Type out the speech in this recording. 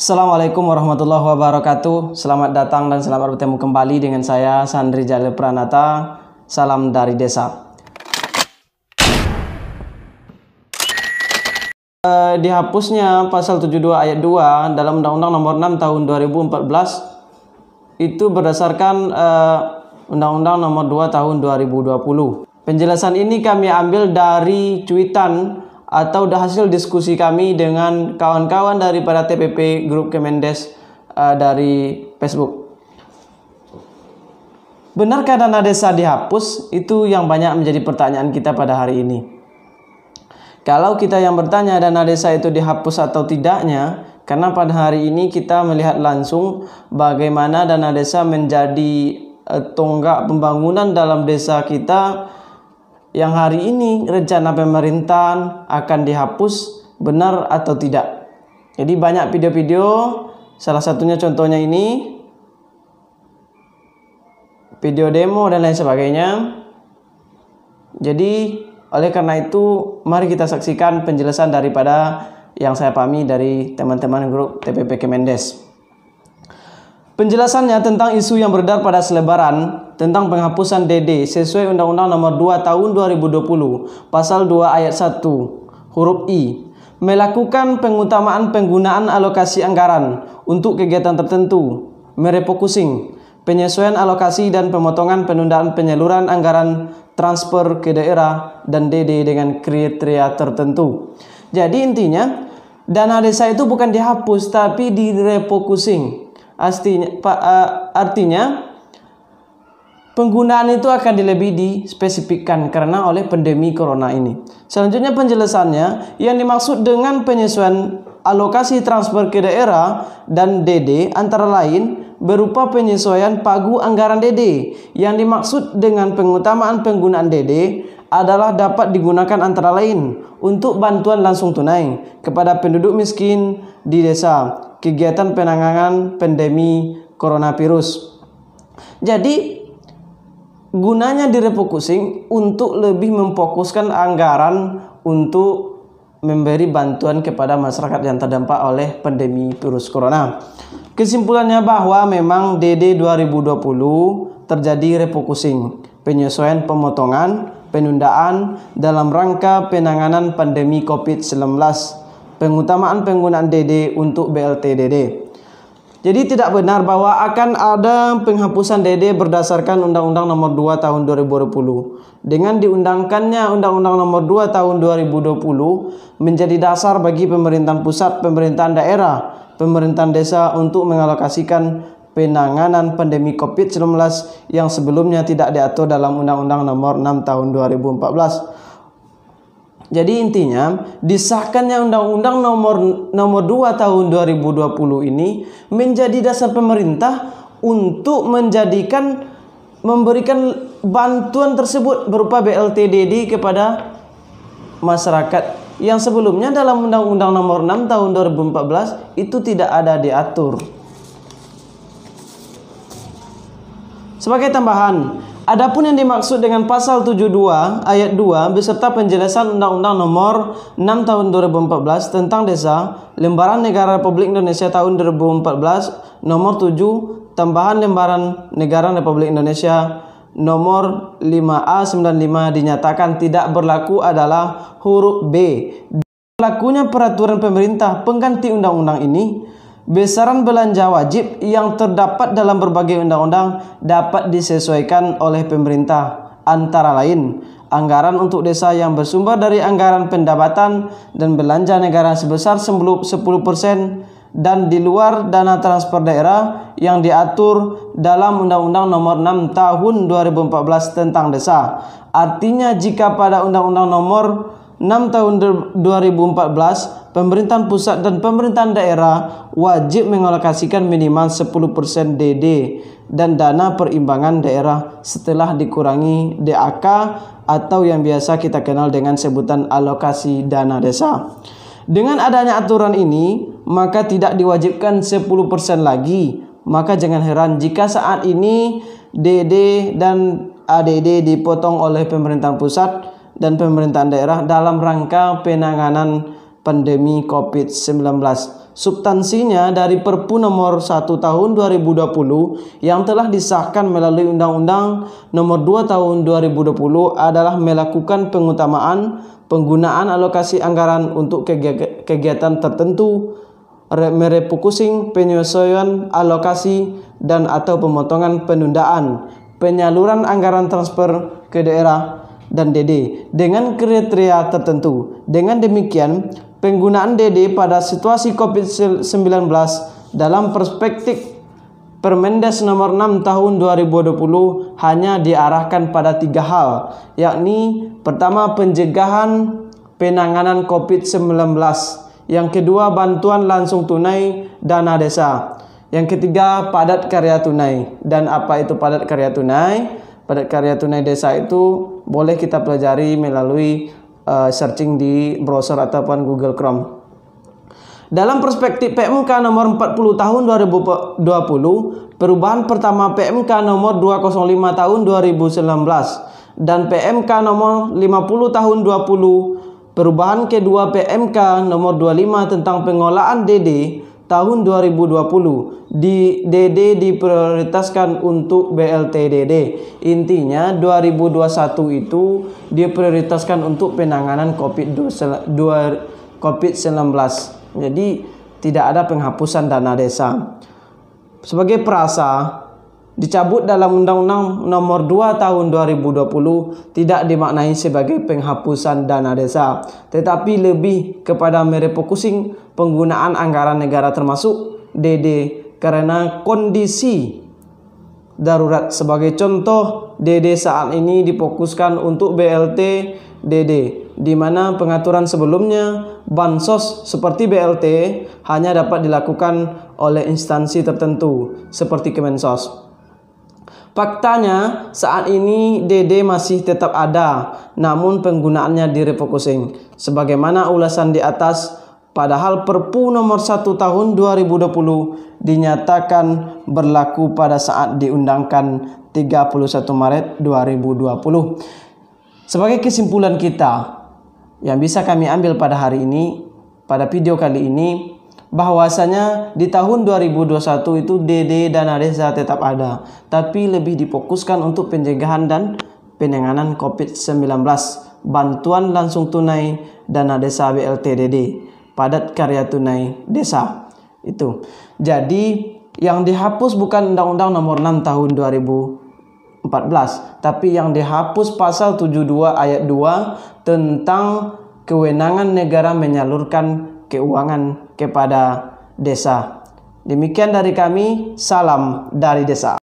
Assalamualaikum warahmatullahi wabarakatuh. Selamat datang dan selamat bertemu kembali dengan saya Sandri Jalil Pranata. Salam dari desa. Dihapusnya pasal 72 ayat 2 dalam Undang-Undang Nomor 6 Tahun 2014 itu berdasarkan Undang-Undang Nomor 2 Tahun 2020. Penjelasan ini kami ambil dari cuitan atau hasil diskusi kami dengan kawan-kawan daripada TPP Grup Kemendes dari Facebook. Benarkah dana desa dihapus? Itu yang banyak menjadi pertanyaan kita pada hari ini. Kalau kita yang bertanya dana desa itu dihapus atau tidaknya, karena pada hari ini kita melihat langsung bagaimana dana desa menjadi tonggak pembangunan dalam desa kita, yang hari ini rencana pemerintahan akan dihapus, benar atau tidak. Jadi banyak video-video, salah satunya contohnya ini, video demo dan lain sebagainya. Jadi oleh karena itu mari kita saksikan penjelasan daripada yang saya pahami dari teman-teman grup TPP Kemendes. Penjelasannya tentang isu yang beredar pada selebaran tentang penghapusan DD sesuai Undang-Undang Nomor 2 Tahun 2020 Pasal 2 Ayat 1 huruf I, melakukan pengutamaan penggunaan alokasi anggaran untuk kegiatan tertentu, merefocusing, penyesuaian alokasi dan pemotongan penundaan penyaluran anggaran transfer ke daerah dan DD dengan kriteria tertentu. Jadi intinya dana desa itu bukan dihapus tapi direfocusing. Artinya penggunaan itu akan lebih dispesifikkan karena oleh pandemi corona ini. Selanjutnya penjelasannya, yang dimaksud dengan penyesuaian alokasi transfer ke daerah dan DD antara lain berupa penyesuaian pagu anggaran DD. Yang dimaksud dengan pengutamaan penggunaan DD adalah dapat digunakan antara lain untuk bantuan langsung tunai kepada penduduk miskin di desa, kegiatan penanganan pandemi coronavirus. Jadi gunanya direfocusing untuk lebih memfokuskan anggaran untuk memberi bantuan kepada masyarakat yang terdampak oleh pandemi virus corona. Kesimpulannya bahwa memang DD 2020 terjadi refocusing, penyesuaian pemotongan, penundaan dalam rangka penanganan pandemi COVID-19, pengutamaan penggunaan DD untuk BLT DD. Jadi tidak benar bahwa akan ada penghapusan DD berdasarkan Undang-Undang Nomor 2 Tahun 2020. Dengan diundangkannya Undang-Undang Nomor 2 Tahun 2020 menjadi dasar bagi pemerintahan pusat, pemerintahan daerah, pemerintahan desa untuk mengalokasikan penanganan pandemi COVID-19 yang sebelumnya tidak diatur dalam Undang-Undang Nomor 6 Tahun 2014. Jadi intinya disahkannya Undang-Undang nomor 2 Tahun 2020 ini menjadi dasar pemerintah untuk memberikan bantuan tersebut berupa BLT DD kepada masyarakat yang sebelumnya dalam Undang-Undang Nomor 6 Tahun 2014 itu tidak ada diatur. Sebagai tambahan, adapun yang dimaksud dengan pasal 72 ayat 2 beserta penjelasan Undang-Undang Nomor 6 Tahun 2014 tentang desa, Lembaran Negara Republik Indonesia tahun 2014 nomor 7, tambahan Lembaran Negara Republik Indonesia nomor 5A95 dinyatakan tidak berlaku adalah huruf B. Berlakunya peraturan pemerintah pengganti undang-undang ini, besaran belanja wajib yang terdapat dalam berbagai undang-undang dapat disesuaikan oleh pemerintah, antara lain anggaran untuk desa yang bersumber dari anggaran pendapatan dan belanja negara sebesar 10% dan di luar dana transfer daerah yang diatur dalam Undang-Undang Nomor 6 Tahun 2014 tentang desa. Artinya jika pada Undang-Undang Nomor 6 Tahun 2014 pemerintahan pusat dan pemerintahan daerah wajib mengalokasikan minimal 10% DD dan dana perimbangan daerah setelah dikurangi DAK atau yang biasa kita kenal dengan sebutan alokasi dana desa. Dengan adanya aturan ini, maka tidak diwajibkan 10% lagi. Maka jangan heran jika saat ini DD dan ADD dipotong oleh pemerintahan pusat dan pemerintahan daerah dalam rangka penanganan pandemi COVID-19. Substansinya dari Perpu nomor 1 tahun 2020 yang telah disahkan melalui Undang-Undang nomor 2 tahun 2020 adalah melakukan pengutamaan penggunaan alokasi anggaran untuk kegiatan tertentu, merefocusing, penyesuaian alokasi dan atau pemotongan penundaan penyaluran anggaran transfer ke daerah dan DD dengan kriteria tertentu. Dengan demikian, penggunaan DD pada situasi COVID-19 dalam perspektif Permendes nomor 6 tahun 2020 hanya diarahkan pada 3 hal, yakni pertama pencegahan penanganan COVID-19, yang kedua bantuan langsung tunai dana desa, yang ketiga padat karya tunai. Dan apa itu padat karya tunai? Padat karya tunai desa itu boleh kita pelajari melalui searching di browser ataupun Google Chrome. Dalam perspektif PMK nomor 40 tahun 2020, perubahan pertama PMK nomor 205 tahun 2019 dan PMK nomor 50 tahun 20, perubahan kedua PMK nomor 25 tentang pengolahan DD tahun 2020. DD diprioritaskan untuk BLT DD. Intinya 2021 itu diprioritaskan untuk penanganan COVID-19. Jadi tidak ada penghapusan dana desa. Sebagai perasa, dicabut dalam Undang-Undang nomor 2 tahun 2020 tidak dimaknai sebagai penghapusan dana desa, tetapi lebih kepada merefocusing penggunaan anggaran negara termasuk DD karena kondisi darurat. Sebagai contoh, DD saat ini difokuskan untuk BLT DD, di mana pengaturan sebelumnya bansos seperti BLT hanya dapat dilakukan oleh instansi tertentu seperti Kemensos. Faktanya saat ini DD masih tetap ada, namun penggunaannya direfocusing. Sebagaimana ulasan di atas, padahal Perpu nomor 1 tahun 2020 dinyatakan berlaku pada saat diundangkan 31 Maret 2020. Sebagai kesimpulan kita yang bisa kami ambil pada hari ini, pada video kali ini, bahwasanya di tahun 2021 itu DD dana desa tetap ada, tapi lebih difokuskan untuk pencegahan dan penanganan COVID-19, bantuan langsung tunai dana desa BLT DD, padat karya tunai desa. Itu. Jadi yang dihapus bukan Undang-Undang nomor 6 tahun 2014, tapi yang dihapus pasal 72 ayat 2 tentang kewenangan negara menyalurkan keuangan kepada desa. Demikian dari kami, salam dari desa.